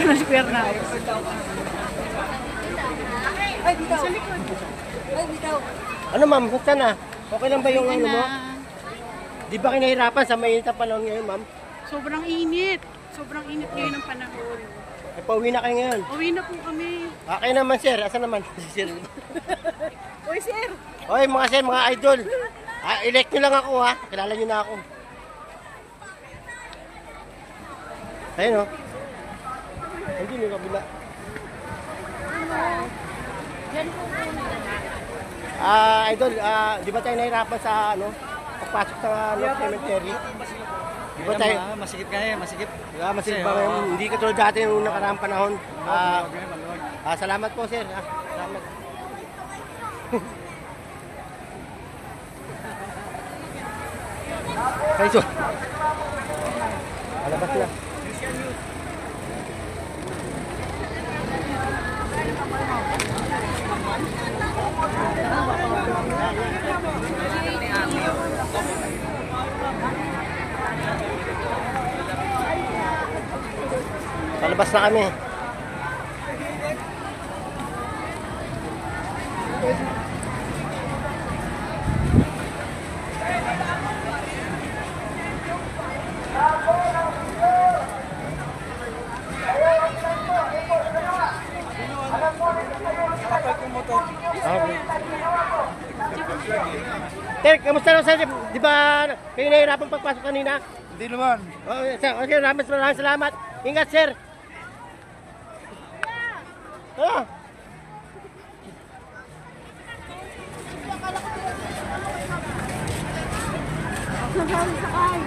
ng square na. Ay, dito. Sa likod. Ay, dito. Ano ma'am, saan na? Okay lang ba yung ano mo? Na. Di ba kinahirapan sa mainit na panahon ngayon ma'am? Sobrang init. Sobrang init ngayon ng panahon. Ay, pauwi na kayo ngayon. Uwi na po kami. Okay naman sir, asan naman? Sir. Uy, sir. Oy mga sir, mga idol. Elect nyo lang ako ha. Kilala nyo na ako. Ayun o. Hindi nyo kabila. Idol, di ba tayo nahirapan sa ano? Pagpasok sa North Cemetery? Di ba tayo? Masikip kaya, masikip. Masigit ba ngayon? Hindi katulad dati nung nakaraang panahon. Salamat po sir. Salamat. Kaiso. Alabas na. Palabas na kami. Sir, kamusta na sir? Di ba kayo nahihirapan pagpasok kanina? Hindi naman. Okay, maraming salamat. Ingat sir. Ah. Sakay.